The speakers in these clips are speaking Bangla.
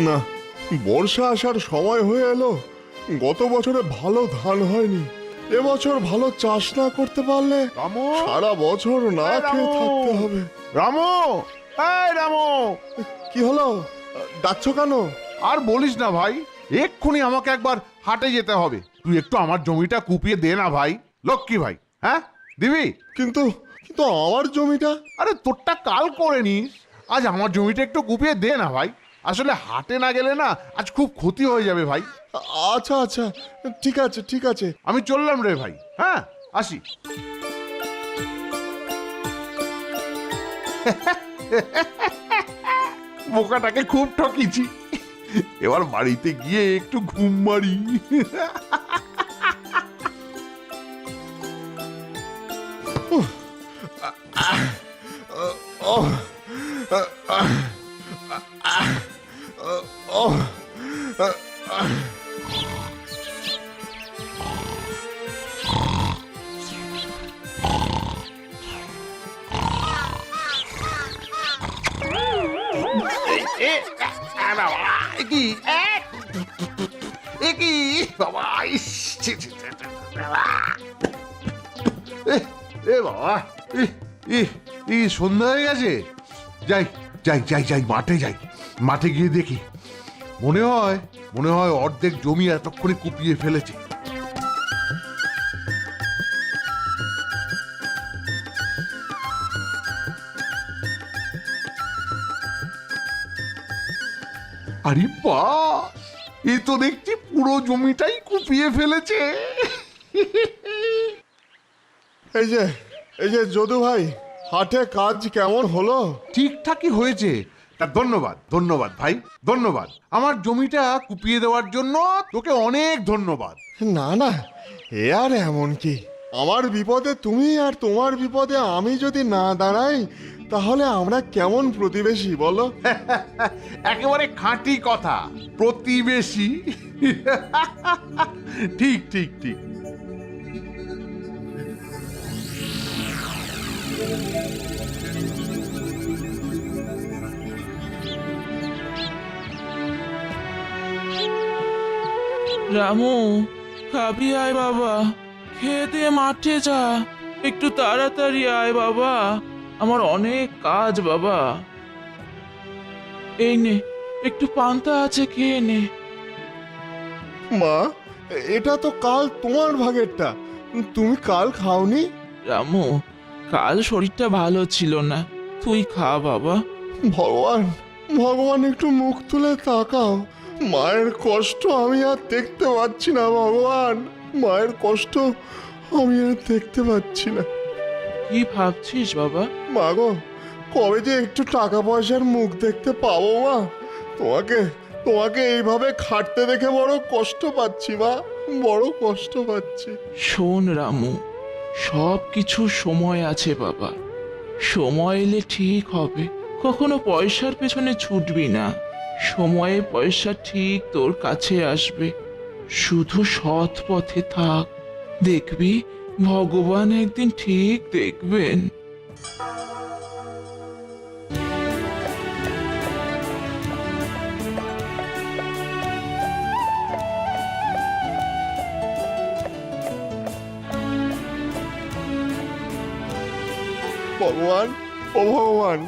না, বর্ষা আসার সময় হয়ে এলো। গত বছরে ভালো ধান হয়নি, এবছর ভালো চাষ না করতে পারলে রামু, সারা বছর না এই খেয়ে রামু! থাকতে হবে। রামু, এই রামু! কি হলো, ডাকছো কেন? আর বলিস না ভাই, এক্ষুনি আমাকে একবার হাটে যেতে হবে। তুই একটু আমার জমিটা কুপিয়ে দে না ভাই, লক্ষ্মী ভাই। হ্যাঁ, দিবি? কিন্তু কিন্তু আমার জমিটা। আরে তোরটা কাল করে নিস, আজ আমার জমিটা একটু কুপিয়ে দে না ভাই। আসলে হাটে না গেলে না আজ খুব ক্ষতি হয়ে যাবে ভাই। আচ্ছা আচ্ছা, ঠিক আছে ঠিক আছে। আমি চললাম রে ভাই, হ্যাঁ আসি। বোকাটাকে খুব ঠকিছি, এবার বাড়িতে গিয়ে একটু ঘুম মারি। বাবা, ইস, ছি, ছি, ছি, ছি, বাবা। এ বাবা, সন্ধ্যা হয়ে গেছে। যাই যাই যাই যাই, মাঠে যাই, মাঠে গিয়ে দেখি। মনে হয় অর্ধেক জমি এতক্ষণে কুপিয়ে ফেলেছে। আরে বাস, এ তো দেখছি পুরো জমিটাই কুপিয়ে ফেলেছে। এই যে এই যে যদু ভাই, হাটে কাজ কেমন হলো? ঠিকঠাকই হয়েছে। তা ধন্যবাদ ধন্যবাদ ভাই, ধন্যবাদ। আমার জমিটা কুপিয়ে দেওয়ার জন্য তোকে অনেক ধন্যবাদ। না না, এ আর এমন কি, আমার বিপদে তুমি আর তোমার বিপদে আমি যদি না দাঁড়াই তাহলে আমরা কেমন প্রতিবেশী বলো? একেবারে খাঁটি কথা, প্রতিবেশী। ঠিক ঠিক ঠিক। রামু, খাবি আয় বাবা, খেয়ে দিয়ে মাঠে যা, একটু তাড়াতাড়ি আয় বাবা, আমার অনেক কাজ বাবা। এই নে, একটু পান্তা আছে, খেয়ে নে। মা, এটা তো কাল তোমার ভাগেরটা, তুমি কাল খাওনি? রামু, কাল শরীরটা ভালো ছিল না, তুই খা বাবা। ভগবান, ভগবান একটু মুখ তুলে তাকাও, মায়ের কষ্ট আমি আর দেখতে পাচ্ছি না। ভগবান, মায়ের কষ্ট আমি আর দেখতে পাচ্ছি না। কি ভাবছিস বাবা? মা গো, কবে যে একটু টাকা পয়সার মুখ দেখতে পাবো মা? তোমাকে তোমাকে এইভাবে খাটতে দেখে বড় কষ্ট পাচ্ছি মা, বড় কষ্ট পাচ্ছি। শোন রামু, সব কিছু সময় আছে বাবা, সময় এলে ঠিক হবে। কখনো পয়সার পেছনে ছুটবি না, সময়ে পয়সা ঠিক তোর কাছে আসবে। শুধু সৎ পথে থাক, দেখবি ভগবান একদিন ঠিক দেখবেন। ভগবান, ও ভগবান,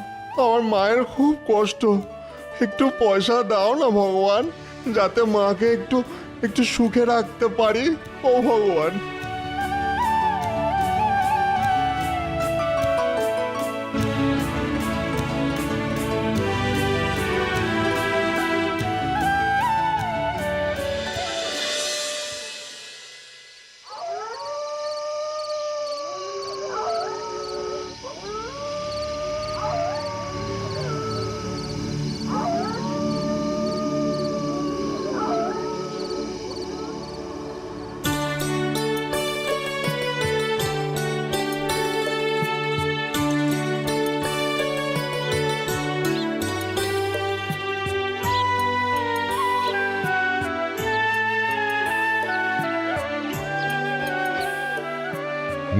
আমার মায়ের খুব কষ্ট, একটু পয়সা দাও না ভগবান, যাতে মাকে একটু একটু সুখে রাখতে পারি। ও ভগবান।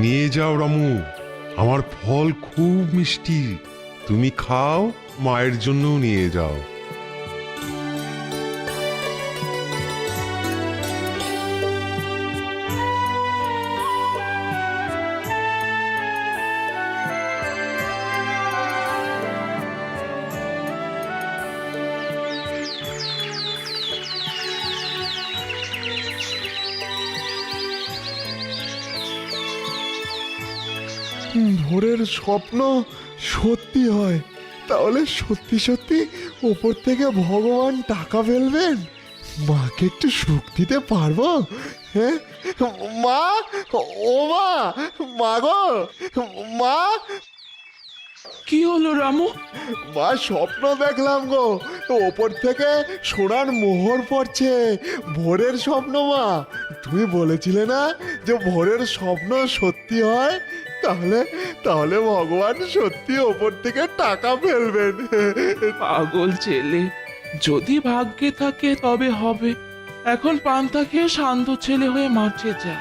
নিয়ে যাও রামু, আমার ফল খুব মিষ্টি, তুমি খাও, মায়ের জন্যও নিয়ে যাও। ভোরের স্বপ্ন সত্যি হয়, তাহলে সত্যি সত্যি ওপর থেকে ভগবান টাকা ফেলবেন? মাকে একটু সুখ দিতে পারবো? হ্যাঁ মা, ও মা, মা গো, মা, কি হলো রামু? মা স্বপ্ন দেখলাম গো, ওপর থেকে সোনার মোহর পড়ছে। ভোরের স্বপ্ন মা, তুমি বলেছিলে না যে ভোরের স্বপ্ন সত্যি হয়, তাহলে তাহলে ভগবান সত্যি ওপর থেকে টাকা ফেলবেন। পাগল ছেলে, যদি ভাগ্যে থাকে তবে হবে। এখন পান্তা খেয়ে শান্ত ছেলে হয়ে মাঠে যা।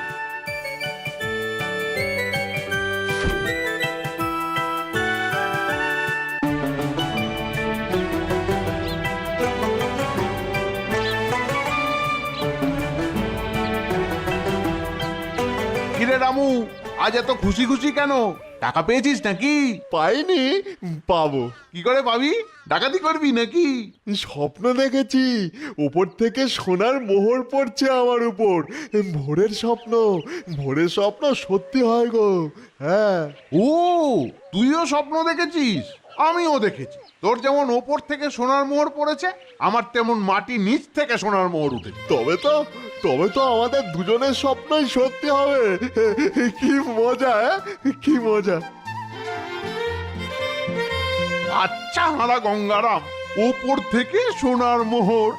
কিরে রামু, আজ এত খুশি খুশি কেন? টাকা পেয়েছিস নাকি? পাইনি, পাবো। কি করে পাবি? ডাকাতি করবি নাকি? স্বপ্ন দেখেছি, উপর থেকে সোনার মোহর পড়ছে আমার উপর। ভোরের স্বপ্ন, ভোরের স্বপ্ন সত্যি হয় গো। হ্যাঁ। ও, তুইও স্বপ্ন দেখেছিস? আমিও দেখেছি। তোর যেমন ওপর থেকে সোনার মোহর পড়েছে, আমার তেমন মাটি নিচ থেকে সোনার মোহর উঠেছে। তবে তো আমাদের দুজনের স্বপ্নই সত্যি হবে। কি মজা, কি মজা। আচ্ছা হারা গঙ্গারাম, ওপর থেকে সোনার মোহর।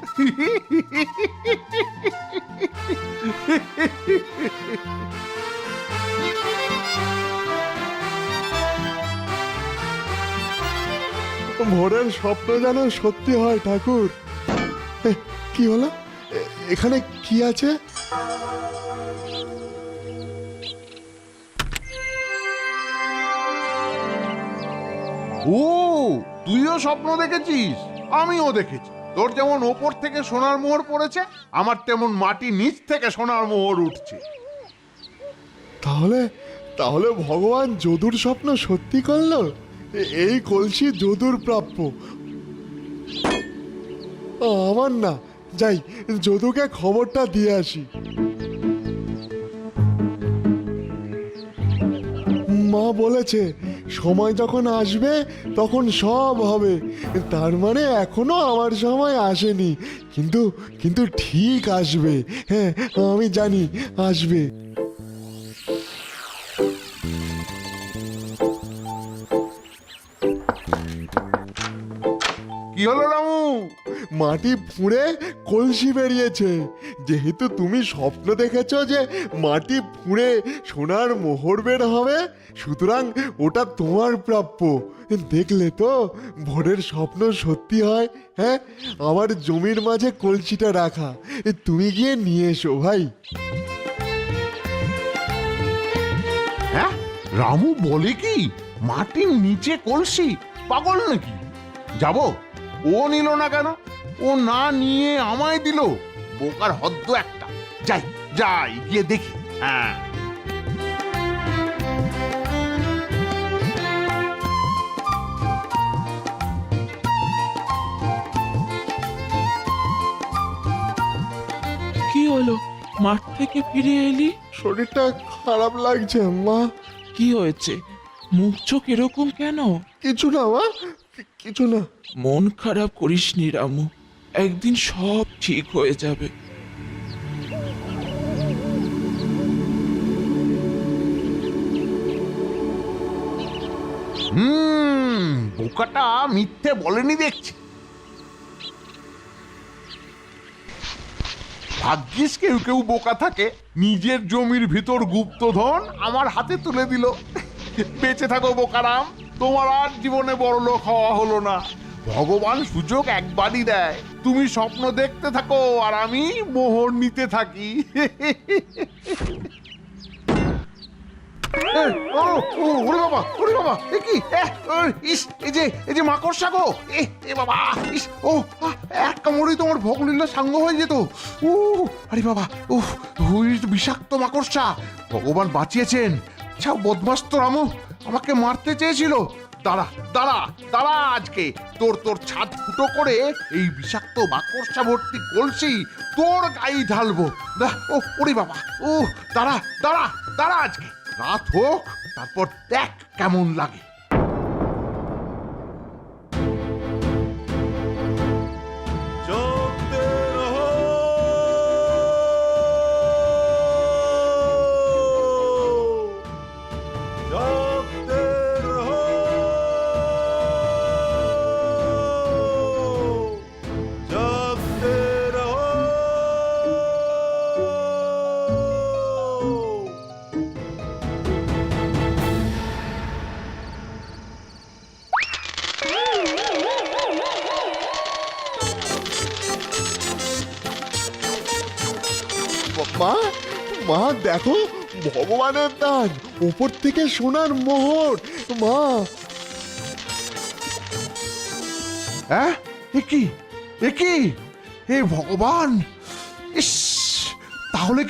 ভোরের স্বপ্ন যেন সত্যি হয় ঠাকুর। কি হলো? এখানে কি আছে? ও, তুইও স্বপ্ন দেখেছিস? আমিও দেখেছি। তোর যেমন ওপর থেকে সোনার মোহর পড়েছে, আমার তেমন মাটি নিচ থেকে সোনার মোহর উঠছে। তাহলে তাহলে ভগবান যদুর স্বপ্ন সত্যি করলো। এই কলসি যদুর প্রাপ্য, আমার না। যাই, যদুকে খবরটা দিয়ে আসি। মা বলেছে সময় যখন আসবে তখন সব হবে। তার মানে এখনো আমার সময় আসেনি, কিন্তু কিন্তু ঠিক আসবে। হ্যাঁ, আমি জানি আসবে। কি হলো রামু? মাটি ফুঁড়ে কলসি বেরিয়েছে। যেহেতু তুমি স্বপ্ন দেখেছো যে মাটি ফুঁড়ে সোনার মোহর বের হবে, সুতরাং ওটা তোমার প্রাপ্য। দেখলে তো, ভোরের স্বপ্ন সত্যি হয়। হ্যাঁ, আমার জমির মাঝে কলসিটা রাখা, তুমি গিয়ে নিয়ে এসো ভাই। হ্যাঁ, রামু বলে কি মাটির নিচে কলসি? পাগল নাকি? যাব? ও নিল না কেন? ও না নিয়ে আমায় দিল। বোকার হদ্দ একটা। যাই যাই, গিয়ে দেখি। হ্যাঁ, কি হলো? মাঠ থেকে ফিরে এলি? শরীরটা খারাপ লাগছে মা। কি হয়েছে? মুখ চোখ এরকম কেন? কিছু না মা, কিছু না। মন খারাপ করিসনি রামু, একদিন সব ঠিক হয়ে যাবে। বোকাটা মিথ্যে বলেনি দেখছি। ভাগ্যিস কেউ কেউ বোকা থাকে, নিজের জমির ভিতর গুপ্তধন আমার হাতে তুলে দিল। বেঁচে থাকো বোকারাম, তোমার আর জীবনে বড়লোক হওয়া হলো না। ভগবান সুযোগ একবারই দেয়। তুমি স্বপ্ন দেখতে থাকো আর আমি মোহর নিতে থাকি। ওরে বাবা, ওরে বাবা, এ কি? ইস, এই যে মাকড়সা গো! এ বাবা, ইস, ও এক কামড়েই তোমার ভগলীলা সাঙ্গ হয়ে যেত। আরে বাবা, বিষাক্ত মাকড়সা! ভগবান বাঁচিয়েছেন। ছাও, বদমাস তো রামু, আমাকে মারতে চেয়েছিল। দাঁড়া দাঁড়া দাঁড়া, আজকে তোর ছাদ ফুটো করে এই বিষাক্ত মাকড়সা ভর্তি কলসি তোর গায়ে ঢালবো। ওরে বাবা, দাঁড়া দাঁড়া দাঁড়া, আজকে রাত হোক, তারপর দেখ কেমন লাগে। মা মা দেখো, ভগবানের দান, উপর থেকে সোনার মোহর। মা, হ্যাঁ, এ কি হে ভগবান! ইস, তাহলে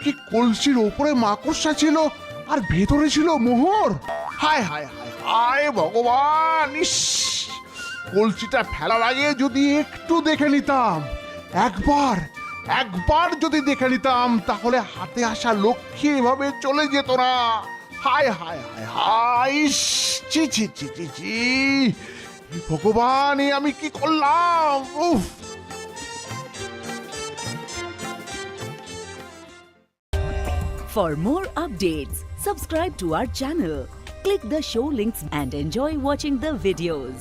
কি কলসির ওপরে মাকড়সা ছিল আর ভেতরে ছিল মোহর? হায় হায় হায় হায় ভগবান! ইস, কলসিটা ফেলার আগে যদি একটু দেখে নিতাম, একবার যদি দেখে নিতাম, তাহলে হাতে আসা লক্ষ্মী এভাবে চলে যেত না। হায় হায় হায় হায়! ইস, ছি ছি ছি ছি ছি! হে ভগবান, এ আমি কি করলাম? উফ! For more updates, subscribe to our channel, click the show links and enjoy watching the videos.